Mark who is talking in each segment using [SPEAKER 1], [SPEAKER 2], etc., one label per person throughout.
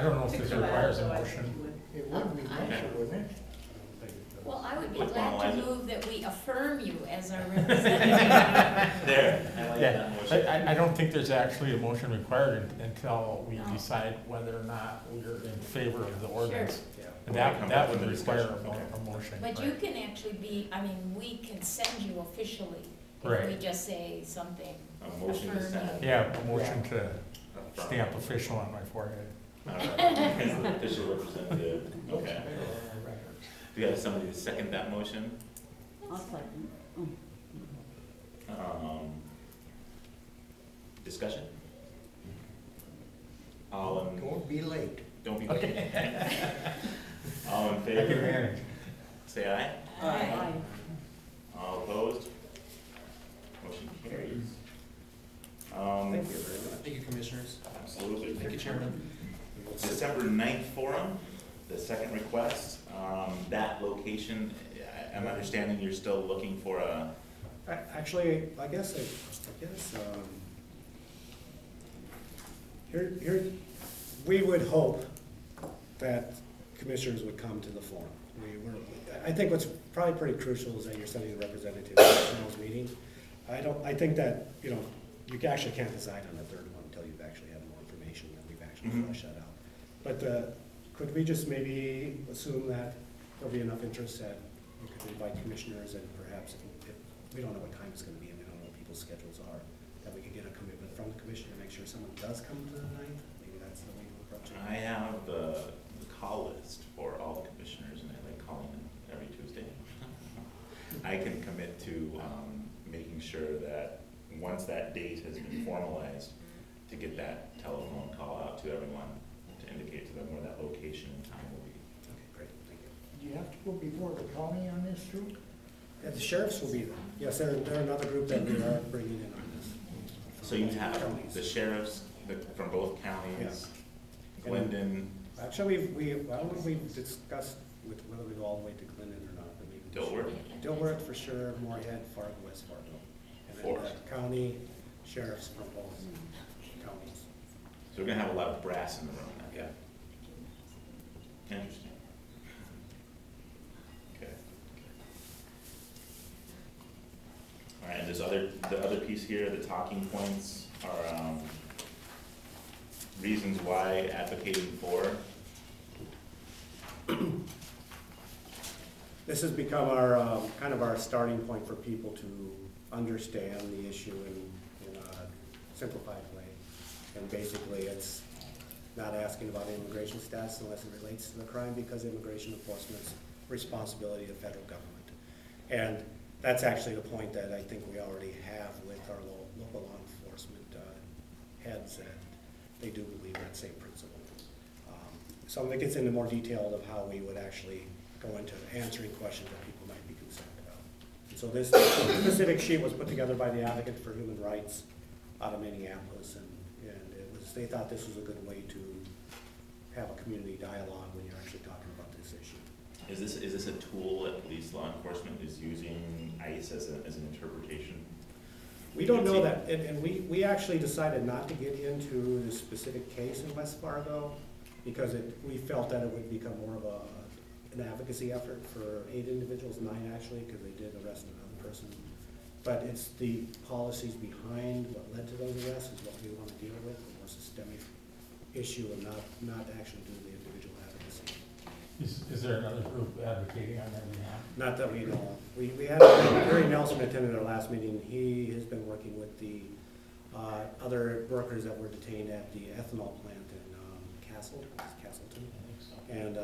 [SPEAKER 1] I don't know if this requires a motion.
[SPEAKER 2] It would be nicer, wouldn't it?
[SPEAKER 3] Well, I would be
[SPEAKER 4] Would
[SPEAKER 3] glad to
[SPEAKER 4] formalize it.
[SPEAKER 3] move that we affirm you as our representative.
[SPEAKER 4] There, I like
[SPEAKER 1] Yeah,
[SPEAKER 4] that motion.
[SPEAKER 1] I don't think there's actually a motion required until we decide whether or not we're in favor of the ordinance.
[SPEAKER 2] Yeah.
[SPEAKER 1] And
[SPEAKER 4] When we come
[SPEAKER 1] that
[SPEAKER 4] back
[SPEAKER 1] would
[SPEAKER 4] from the
[SPEAKER 1] require
[SPEAKER 4] discussion.
[SPEAKER 1] a motion.
[SPEAKER 3] But you can actually be, I mean, we can send you officially if we
[SPEAKER 1] Right.
[SPEAKER 3] just say something.
[SPEAKER 4] A motion to send.
[SPEAKER 1] Yeah, a motion to
[SPEAKER 4] Affirm.
[SPEAKER 1] stamp official on my forehead.
[SPEAKER 4] All right, as the official representative, okay. Do you have somebody to second that motion?
[SPEAKER 5] I'll second.
[SPEAKER 4] Discussion? All in,
[SPEAKER 2] Don't be late.
[SPEAKER 4] don't be late. All in
[SPEAKER 1] Take
[SPEAKER 4] favor,
[SPEAKER 1] advantage.
[SPEAKER 4] say aye.
[SPEAKER 5] Aye.
[SPEAKER 4] All opposed? Motion carries.
[SPEAKER 2] Thank you very much.
[SPEAKER 6] Thank you, Commissioners.
[SPEAKER 4] Absolutely.
[SPEAKER 6] Thank you, Chairman.
[SPEAKER 4] December 9th forum, the second request, that location, I'm understanding you're still looking for a,
[SPEAKER 7] Actually, I guess, here, we would hope that commissioners would come to the forum. I think what's probably pretty crucial is that you're sending a representative to those meetings. I think that, you actually can't decide on the third one until you've actually had more information and we've actually
[SPEAKER 4] Mhm.
[SPEAKER 7] fleshed that out. But could we just maybe assume that there'll be enough interest that we could invite commissioners and perhaps, if we don't know what time it's gonna be and we don't know what people's schedules are, that we could get a commitment from the commission to make sure someone does come to the ninth? Maybe that's the way to approach it.
[SPEAKER 4] I have the call list for all the commissioners, and I like calling them every Tuesday. I can commit to making sure that once that date has been formalized, to get that telephone call out to everyone to indicate to them where that location and time will be.
[SPEAKER 7] Okay, great, thank you.
[SPEAKER 2] Do you have to go before the county on this too?
[SPEAKER 7] Yeah, the sheriffs will be there. Yes, they're another group that we are bringing in on this.
[SPEAKER 4] So you have
[SPEAKER 7] Counties.
[SPEAKER 4] the sheriffs from both counties,
[SPEAKER 7] Yeah.
[SPEAKER 4] Glendon,
[SPEAKER 7] Actually, I don't know if we've discussed whether we go all the way to Glendon or not, but maybe.
[SPEAKER 4] Dilworth?
[SPEAKER 7] Dilworth for sure, Moorhead, Fargo, West Fargo. And then
[SPEAKER 4] Four.
[SPEAKER 7] the county sheriffs from both counties.
[SPEAKER 4] So we're gonna have a lot of brass in the room then.
[SPEAKER 7] Yeah.
[SPEAKER 4] Interesting. Okay. All right, and the other piece here, the talking points are, reasons why advocating for.
[SPEAKER 7] This has become our, kind of our starting point for people to understand the issue in a simplified way. And basically, it's not asking about immigration status unless it relates to the crime, because immigration enforcement's responsibility of federal government. And that's actually the point that I think we already have with our local law enforcement heads, that they do believe that same principle. Some of it gets into more detail of how we would actually go into answering questions that people might be concerned about. And so this specific sheet was put together by the Advocate for Human Rights out of Minneapolis, and they thought this was a good way to have a community dialogue when you're actually talking about this issue.
[SPEAKER 4] Is this a tool that police law enforcement is using ICE as an interpretation?
[SPEAKER 7] We don't know that, and we actually decided not to get into the specific case in West Fargo, because we felt that it would become more of an advocacy effort for 8 individuals, 9 actually, because they did arrest another person. But it's the policies behind what led to those arrests is what we want to deal with, a more systemic issue, and not actually do the individual advocacy.
[SPEAKER 1] Is there another group advocating on their behalf?
[SPEAKER 7] Not that we know of. We had, Gary Nelson attended our last meeting. He has been working with the other workers that were detained at the ethanol plant in Castleton. And,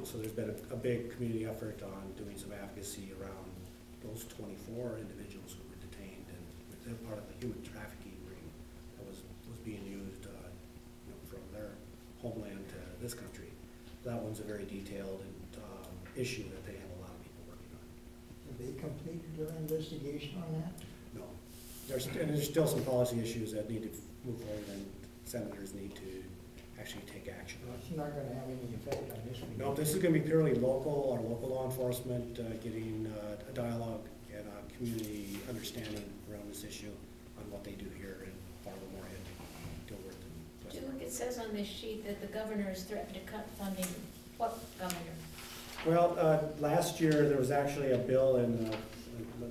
[SPEAKER 7] so there's been a big community effort on doing some advocacy around those 24 individuals who were detained, and they're part of the human trafficking ring that was being used, from their homeland to this country. That one's a very detailed and issue that they have a lot of people working on.
[SPEAKER 2] Have they completed their investigation on that?
[SPEAKER 7] No, there's still some policy issues that need to move forward, and senators need to actually take action on.
[SPEAKER 2] It's not gonna have any effect on this one.
[SPEAKER 7] No, this is gonna be purely local law enforcement, getting a dialogue and a community understanding around this issue on what they do here in Fargo, Moorhead, Dilworth, and West
[SPEAKER 3] look, it says on this sheet that the governor has threatened to cut funding. What governor?
[SPEAKER 7] Well, last year, there was actually a bill in,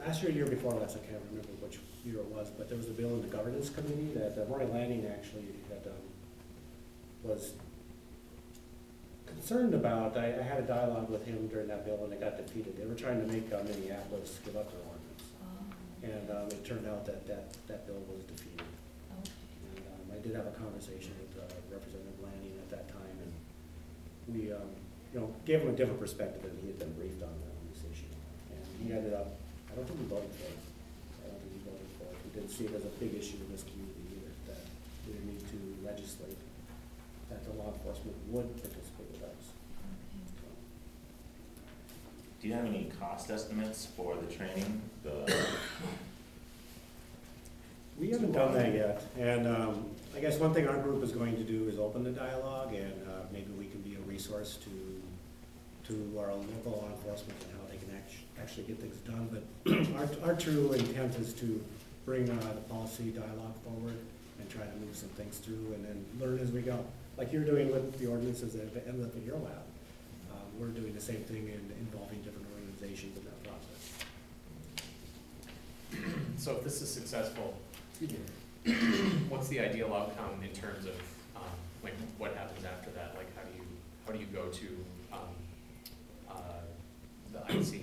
[SPEAKER 7] last year, year before last, I can't remember which year it was, but there was a bill in the governance committee that Moorhead actually had, was concerned about. I had a dialogue with him during that bill and it got defeated. They were trying to make Minneapolis give up their ordinance. And it turned out that bill was defeated. And I did have a conversation with Representative Lanning at that time, and we, gave him a different perspective than he had been briefed on this issue. And he ended up, I don't think he voted for it. I don't think he voted for it. He didn't see it as a big issue in this community either, that we need to legislate that the law enforcement would participate with us.
[SPEAKER 4] Do you have any cost estimates for the training?
[SPEAKER 7] We haven't done that yet, and I guess one thing our group is going to do is open the dialogue, and maybe we can be a resource to our local law enforcement and how they can actually get things done. But our true intent is to bring the policy dialogue forward and try to move some things through and then learn as we go. Like you're doing with the ordinances that end up in your lab. We're doing the same thing in involving different organizations in that process.
[SPEAKER 6] So if this is successful, what's the ideal outcome in terms of like what happens after that? Like how do you go to the IC?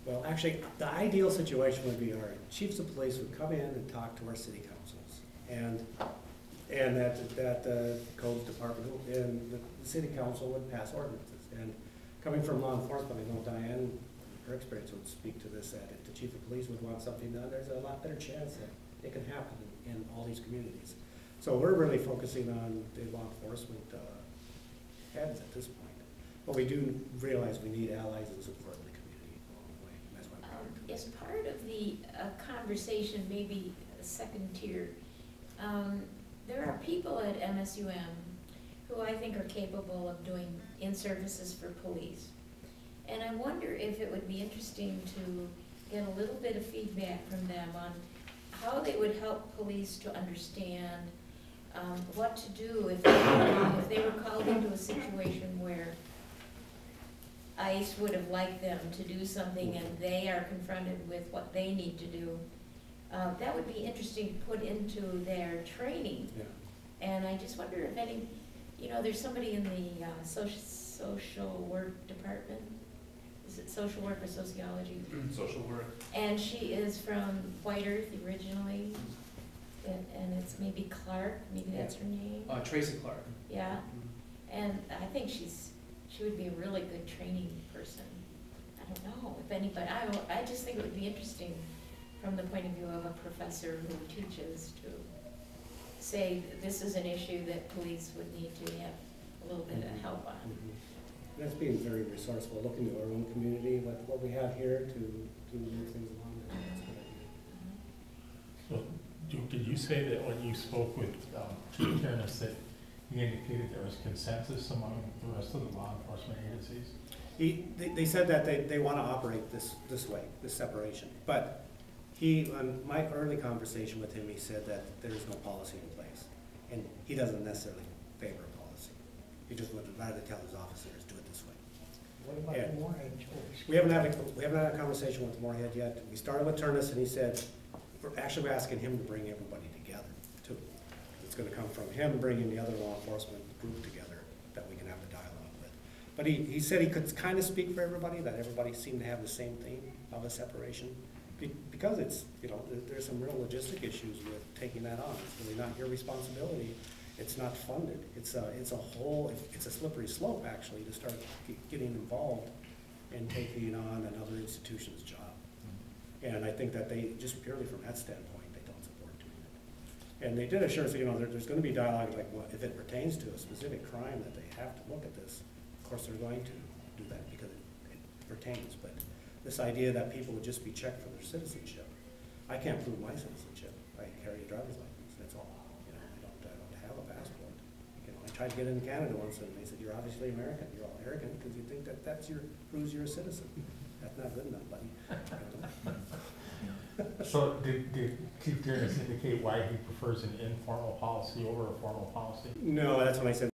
[SPEAKER 7] Well, actually, the ideal situation would be our chiefs of police would come in and talk to our city councils, and that codes department and the city council would pass ordinances. And coming from law enforcement, I know Diane, her experience would speak to this, that if the chief of police would want something done, there's a lot better chance that it can happen in all these communities. So we're really focusing on the law enforcement heads at this point. But we do realize we need allies and support in the community along the way. And that's why I'm proud of
[SPEAKER 3] As part of the conversation, maybe a second tier, there are people at MSUM who I think are capable of doing in-services for police. And I wonder if it would be interesting to get a little bit of feedback from them on how they would help police to understand what to do if they were called into a situation where ICE would have liked them to do something and they are confronted with what they need to do. That would be interesting to put into their training.
[SPEAKER 7] Yeah.
[SPEAKER 3] And I just wonder if any, there's somebody in the social work department. Is it social work or sociology?
[SPEAKER 6] Social work.
[SPEAKER 3] And she is from White Earth originally, and it's maybe Clark, maybe that's her name.
[SPEAKER 6] Tracy Clark.
[SPEAKER 3] Yeah, and I think she would be a really good training person. I don't know if anybody, I just think it would be interesting from the point of view of a professor who teaches to say this is an issue that police would need to have a little bit of help on.
[SPEAKER 7] That's being very resourceful, looking to our own community, what we have here to move things along. That's a good idea.
[SPEAKER 1] So, did you say that when you spoke with Chief Ternis that he indicated there was consensus among the rest of the law enforcement agencies?
[SPEAKER 7] They said that they want to operate this way, this separation. But on my early conversation with him, he said that there is no policy in place. And he doesn't necessarily favor a policy. He just would rather tell his officers, do it this way.
[SPEAKER 2] What about
[SPEAKER 7] Yeah.
[SPEAKER 2] the Moorhead choice?
[SPEAKER 7] We haven't had a conversation with Moorhead yet. We started with Turnus, and he said, we're asking him to bring everybody together, too. It's gonna come from him bringing the other law enforcement group together that we can have a dialogue with. But he said he could kind of speak for everybody, that everybody seemed to have the same theme of a separation. Because it's, there's some real logistic issues with taking that on. It's really not your responsibility. It's not funded. It's a slippery slope, actually, to start getting involved in taking on another institution's job. And I think that they, just purely from that standpoint, they don't support doing it. And they did assure us, there's going to be dialogue, like, well, if it pertains to a specific crime, that they have to look at this. Of course, they're going to do that because it pertains. But this idea that people would just be checked for their citizenship, I can't prove my citizenship. I carry a driver's license. That's all. I don't have a passport. I tried to get in Canada once, and they said, "You're obviously American. You're all arrogant because you think that proves you're a citizen." That's not good enough, buddy.
[SPEAKER 1] So did Chief Dearness indicate why he prefers an informal policy over a formal policy?
[SPEAKER 7] No, that's when I said